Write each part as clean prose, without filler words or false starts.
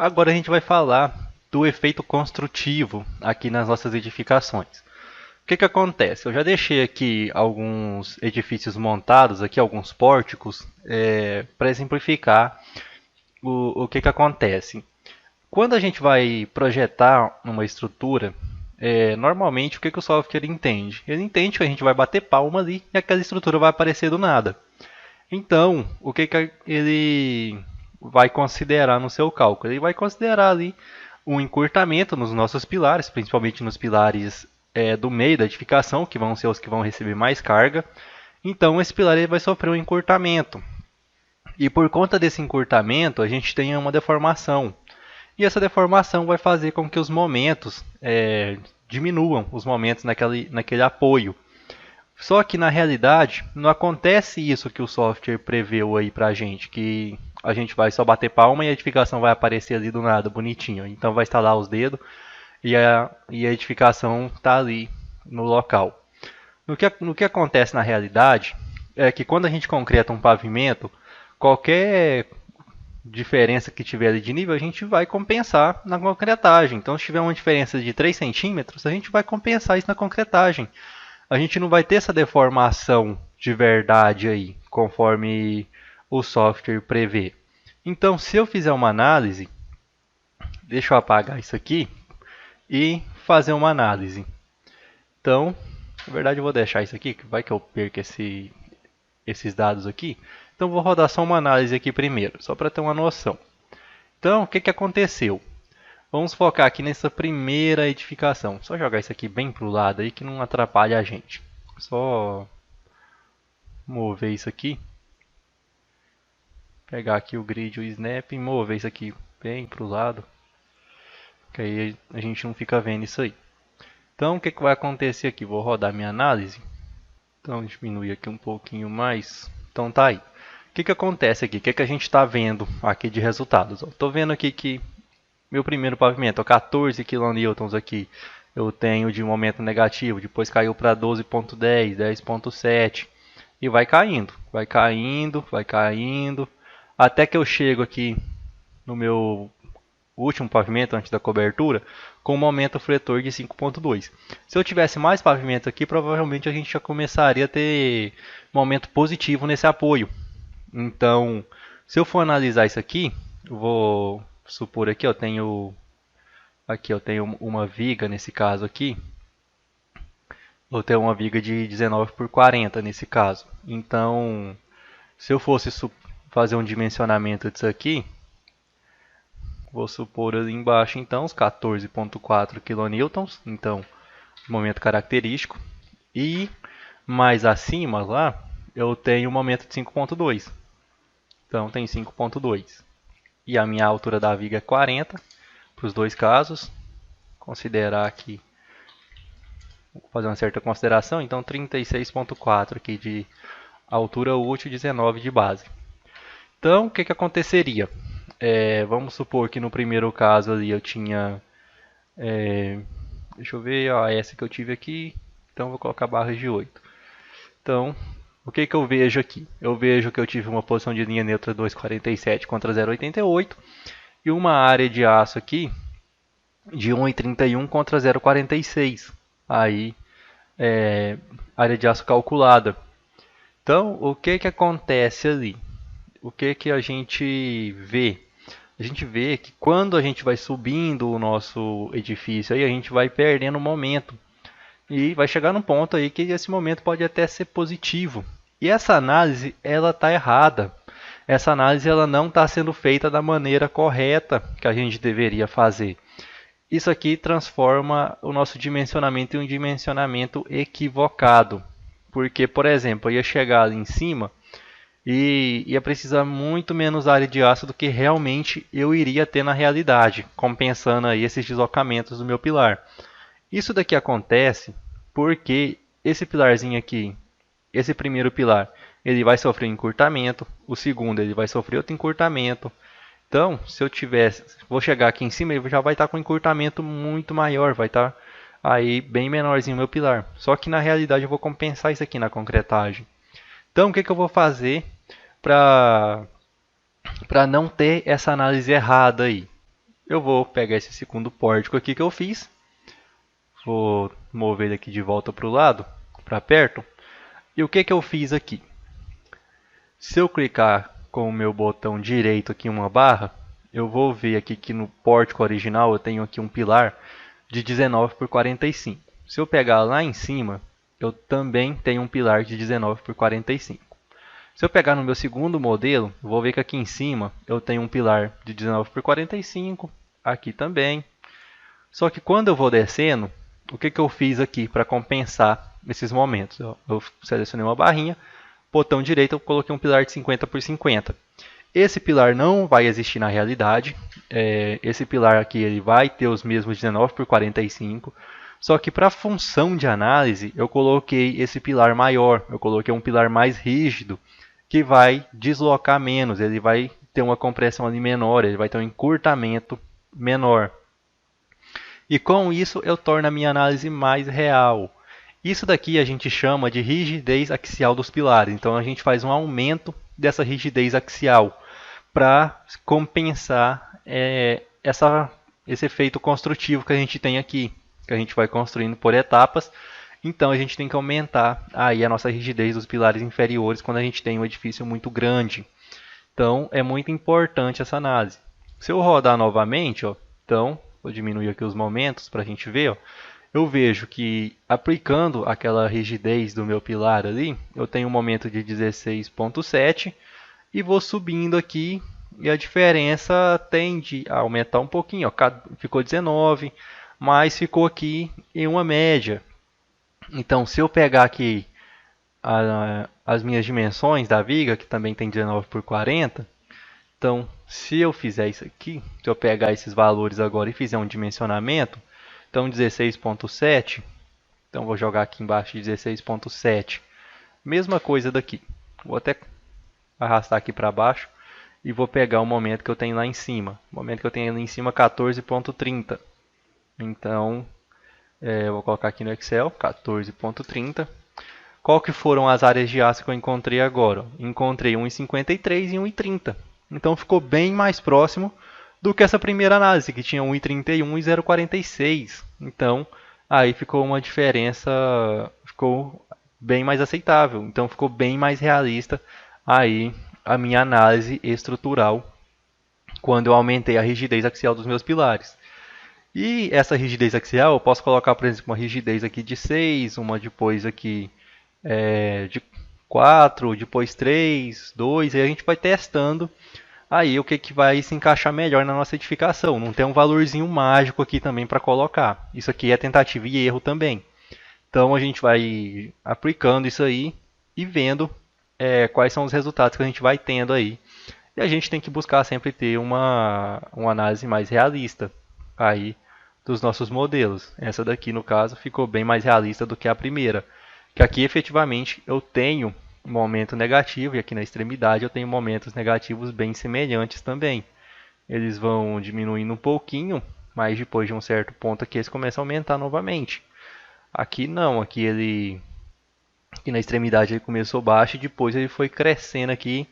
Agora a gente vai falar do efeito construtivo aqui nas nossas edificações. O que que acontece? Eu já deixei aqui alguns edifícios montados, aqui alguns pórticos, para exemplificar o que que acontece. Quando a gente vai projetar uma estrutura, normalmente o que que o software entende? Ele entende que a gente vai bater palma ali e aquela estrutura vai aparecer do nada. Então, o que que ele vai considerar no seu cálculo? Ele vai considerar ali um encurtamento nos nossos pilares, principalmente nos pilares do meio da edificação, que vão ser os que vão receber mais carga. Então, esse pilar ele vai sofrer um encurtamento. E por conta desse encurtamento, a gente tem uma deformação. E essa deformação vai fazer com que os momentos diminuam, os momentos naquele apoio. Só que na realidade não acontece isso que o software preveu aí pra gente, que a gente vai só bater palma e a edificação vai aparecer ali do nada, bonitinho. Então vai instalar os dedos e a edificação está ali no local. No que acontece na realidade é que quando a gente concreta um pavimento, qualquer diferença que tiver ali de nível, a gente vai compensar na concretagem. Então, se tiver uma diferença de 3 centímetros, a gente vai compensar isso na concretagem. A gente não vai ter essa deformação de verdade aí, conforme o software prevê. Então, se eu fizer uma análise, deixa eu apagar isso aqui e fazer uma análise. Então, na verdade eu vou deixar isso aqui, que vai que eu perca esses dados aqui. Então, vou rodar só uma análise aqui primeiro, só para ter uma noção. Então, o que que aconteceu? Vamos focar aqui nessa primeira edificação. Só jogar isso aqui bem para o lado aí que não atrapalha a gente. Só mover isso aqui. Pegar aqui o grid, o snap e mover isso aqui bem para o lado. Que aí a gente não fica vendo isso aí. Então o que que vai acontecer aqui? Vou rodar minha análise. Então diminuir aqui um pouquinho mais. Então tá aí. O que que acontece aqui? O que que a gente está vendo aqui de resultados? Estou vendo aqui que meu primeiro pavimento, 14 kN aqui, eu tenho de momento negativo, depois caiu para 12.10, 10.7 e vai caindo, vai caindo, vai caindo, até que eu chego aqui no meu último pavimento antes da cobertura com um momento fletor de 5.2. Se eu tivesse mais pavimento aqui, provavelmente a gente já começaria a ter momento positivo nesse apoio. Então, se eu for analisar isso aqui, eu vou supor aqui, eu tenho uma viga nesse caso aqui. Vou ter uma viga de 19 por 40 nesse caso. Então, se eu fosse fazer um dimensionamento disso aqui, vou supor ali embaixo então os 14.4 kN, então momento característico, e mais acima lá eu tenho um momento de 5.2. Então tem 5.2. E a minha altura da viga é 40 para os dois casos. Considerar aqui, vou fazer uma certa consideração, então 36.4 aqui de altura útil, 19 de base. Então, o que que aconteceria? Vamos supor que no primeiro caso ali eu tinha, deixa eu ver, ó, essa que eu tive aqui, então vou colocar barras de 8. Então, o que que eu vejo aqui? Eu vejo que eu tive uma posição de linha neutra 2,47 contra 0,88 e uma área de aço aqui de 1,31 contra 0,46. Aí, área de aço calculada. Então, o que que acontece ali? O que que a gente vê? A gente vê que quando a gente vai subindo o nosso edifício, aí a gente vai perdendo momento. E vai chegar num ponto aí que esse momento pode até ser positivo. E essa análise, ela está errada. Essa análise ela não está sendo feita da maneira correta que a gente deveria fazer. Isso aqui transforma o nosso dimensionamento em um dimensionamento equivocado. Porque, por exemplo, eu ia chegar ali em cima e ia precisar muito menos área de aço do que realmente eu iria ter na realidade, compensando aí esses deslocamentos do meu pilar. Isso daqui acontece porque esse pilarzinho aqui, esse primeiro pilar, ele vai sofrer um encurtamento, o segundo ele vai sofrer outro encurtamento. Então, se eu tivesse, vou chegar aqui em cima, ele já vai estar com um encurtamento muito maior, vai estar aí bem menorzinho o meu pilar. Só que na realidade eu vou compensar isso aqui na concretagem. Então, o que que eu vou fazer para não ter essa análise errada aí? Eu vou pegar esse segundo pórtico aqui que eu fiz. Vou mover ele aqui de volta para o lado, para perto. E o que eu fiz aqui? Se eu clicar com o meu botão direito aqui em uma barra, eu vou ver aqui que no pórtico original eu tenho aqui um pilar de 19 por 45. Se eu pegar lá em cima, eu também tenho um pilar de 19 por 45. Se eu pegar no meu segundo modelo, eu vou ver que aqui em cima eu tenho um pilar de 19 por 45, aqui também. Só que quando eu vou descendo, o que eu fiz aqui para compensar esses momentos? Eu selecionei uma barrinha, botão direito eu coloquei um pilar de 50 por 50. Esse pilar não vai existir na realidade. Esse pilar aqui ele vai ter os mesmos 19 por 45. Só que para a função de análise eu coloquei esse pilar maior. Eu coloquei um pilar mais rígido que vai deslocar menos. Ele vai ter uma compressão ali menor. Ele vai ter um encurtamento menor. E com isso eu torno a minha análise mais real. Isso daqui a gente chama de rigidez axial dos pilares. Então a gente faz um aumento dessa rigidez axial para compensar esse efeito construtivo que a gente tem aqui, que a gente vai construindo por etapas. Então a gente tem que aumentar aí a nossa rigidez dos pilares inferiores quando a gente tem um edifício muito grande. Então é muito importante essa análise. Se eu rodar novamente, ó, então vou diminuir aqui os momentos para a gente ver, ó, eu vejo que aplicando aquela rigidez do meu pilar ali, eu tenho um momento de 16,7 e vou subindo aqui e a diferença tende a aumentar um pouquinho, ó, ficou 19, mas ficou aqui em uma média. Então, se eu pegar aqui as minhas dimensões da viga, que também tem 19 por 40, então, se eu fizer isso aqui, se eu pegar esses valores agora e fizer um dimensionamento, então 16,7, então vou jogar aqui embaixo 16,7. Mesma coisa daqui. Vou até arrastar aqui para baixo e vou pegar o momento que eu tenho lá em cima. O momento que eu tenho lá em cima 14,30. Então, eu vou colocar aqui no Excel 14,30. Qual que foram as áreas de aço que eu encontrei agora? Encontrei 1,53 e 1,30. Então ficou bem mais próximo do que essa primeira análise, que tinha 1,31 e 0,46. Então aí ficou uma diferença, ficou bem mais aceitável. Então ficou bem mais realista aí a minha análise estrutural quando eu aumentei a rigidez axial dos meus pilares. E essa rigidez axial eu posso colocar, por exemplo, uma rigidez aqui de 6, uma depois aqui de 4, depois 3, 2, e a gente vai testando aí o que vai se encaixar melhor na nossa edificação. Não tem um valorzinho mágico aqui também para colocar. Isso aqui é tentativa e erro também. Então a gente vai aplicando isso aí e vendo quais são os resultados que a gente vai tendo aí. E a gente tem que buscar sempre ter uma análise mais realista aí dos nossos modelos. Essa daqui, no caso, ficou bem mais realista do que a primeira. Que aqui, efetivamente, eu tenho um momento negativo e aqui na extremidade eu tenho momentos negativos bem semelhantes também. Eles vão diminuindo um pouquinho, mas depois de um certo ponto aqui eles começam a aumentar novamente. Aqui não, aqui na extremidade ele começou baixo e depois ele foi crescendo aqui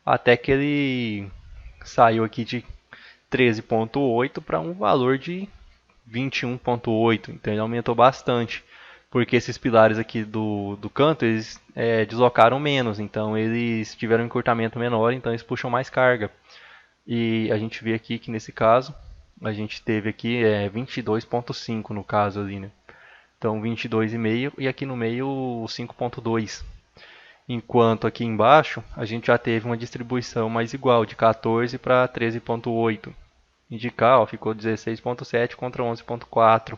até que ele saiu aqui de 13,8 para um valor de 21,8. Então ele aumentou bastante. Porque esses pilares aqui do canto, eles deslocaram menos. Então eles tiveram um encurtamento menor, então eles puxam mais carga. E a gente vê aqui que nesse caso, a gente teve aqui 22,5 no caso ali, né? Então 22,5 e aqui no meio 5,2. Enquanto aqui embaixo a gente já teve uma distribuição mais igual, de 14 para 13,8. Indicar, ó, ficou 16,7 contra 11,4.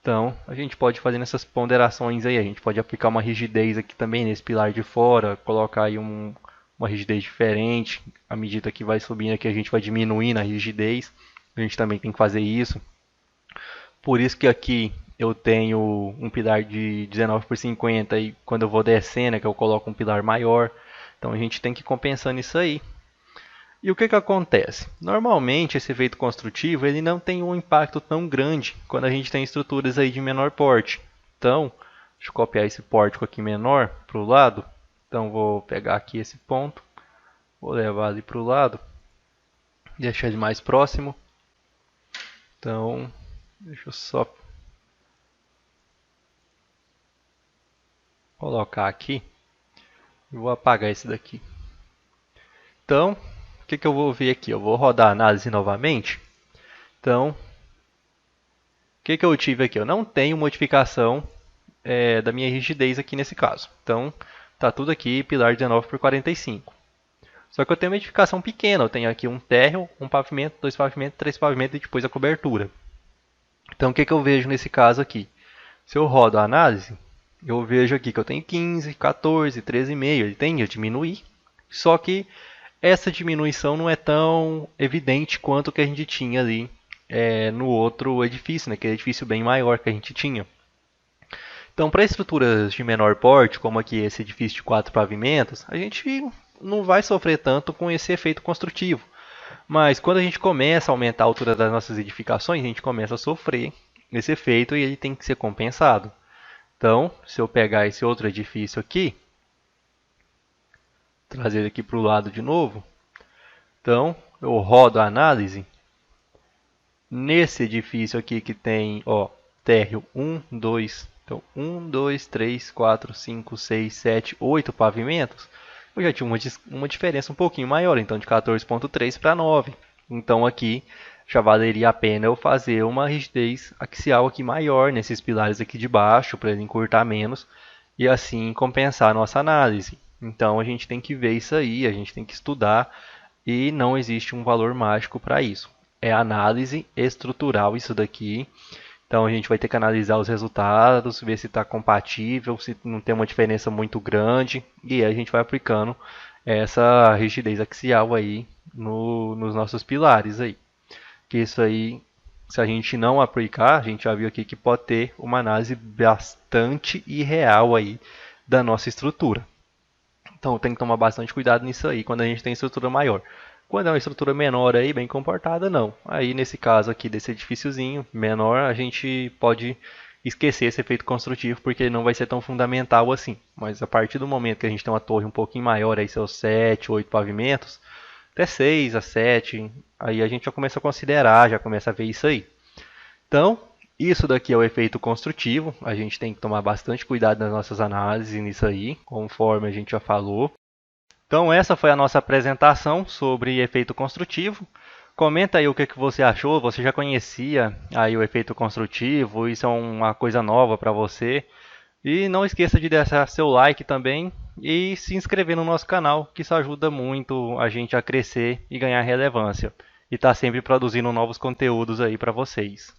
Então, a gente pode fazer essas ponderações aí. A gente pode aplicar uma rigidez aqui também nesse pilar de fora, colocar aí uma rigidez diferente. À medida que vai subindo aqui, a gente vai diminuindo a rigidez. A gente também tem que fazer isso. Por isso que aqui eu tenho um pilar de 19 por 50 e quando eu vou descendo é que eu coloco um pilar maior. Então a gente tem que ir compensando isso aí. E o que acontece? Normalmente esse efeito construtivo ele não tem um impacto tão grande quando a gente tem estruturas aí de menor porte. Então, deixa eu copiar esse pórtico aqui menor para o lado. Então vou pegar aqui esse ponto, vou levar ali para o lado, deixar ele mais próximo. Então, deixa eu só colocar aqui e vou apagar esse daqui. Então, o que eu vou ver aqui? Eu vou rodar a análise novamente. Então, o que eu tive aqui? Eu não tenho modificação da minha rigidez aqui nesse caso. Então, tá tudo aqui, pilar 19 por 45. Só que eu tenho uma edificação pequena. Eu tenho aqui um térreo, um pavimento, dois pavimentos, três pavimentos e depois a cobertura. Então, o que eu vejo nesse caso aqui? Se eu rodo a análise, eu vejo aqui que eu tenho 15, 14, 13,5. Ele tende a diminuir. Só que essa diminuição não é tão evidente quanto que a gente tinha ali no outro edifício, né? Aquele edifício bem maior que a gente tinha. Então, para estruturas de menor porte, como aqui esse edifício de 4 pavimentos, a gente não vai sofrer tanto com esse efeito construtivo. Mas quando a gente começa a aumentar a altura das nossas edificações, a gente começa a sofrer esse efeito e ele tem que ser compensado. Então, se eu pegar esse outro edifício aqui, trazer ele aqui para o lado de novo, então eu rodo a análise. Nesse edifício aqui que tem, ó, térreo 1, 2, então 1, 2, 3, 4, 5, 6, 7, 8 pavimentos, eu já tinha uma diferença um pouquinho maior, então de 14,3 para 9. Então aqui já valeria a pena eu fazer uma rigidez axial aqui maior nesses pilares aqui de baixo, para ele encurtar menos, e assim compensar a nossa análise. Então a gente tem que ver isso aí, a gente tem que estudar, e não existe um valor mágico para isso. É análise estrutural isso daqui. Então a gente vai ter que analisar os resultados, ver se está compatível, se não tem uma diferença muito grande, e aí a gente vai aplicando essa rigidez axial aí nos nossos pilares aí. Que isso aí, se a gente não aplicar, a gente já viu aqui que pode ter uma análise bastante irreal aí da nossa estrutura. Então tem que tomar bastante cuidado nisso aí quando a gente tem estrutura maior. Quando é uma estrutura menor aí, bem comportada, não. Aí nesse caso aqui desse edifíciozinho menor, a gente pode esquecer esse efeito construtivo porque ele não vai ser tão fundamental assim. Mas a partir do momento que a gente tem uma torre um pouquinho maior, aí seus 7, 8 pavimentos, até 6 a 7, aí a gente já começa a considerar, já começa a ver isso aí. Então, isso daqui é o efeito construtivo. A gente tem que tomar bastante cuidado nas nossas análises nisso aí, conforme a gente já falou. Então, essa foi a nossa apresentação sobre efeito construtivo. Comenta aí o que você achou. Você já conhecia aí o efeito construtivo? Isso é uma coisa nova para você? E não esqueça de deixar seu like também e se inscrever no nosso canal, que isso ajuda muito a gente a crescer e ganhar relevância. E tá sempre produzindo novos conteúdos aí para vocês.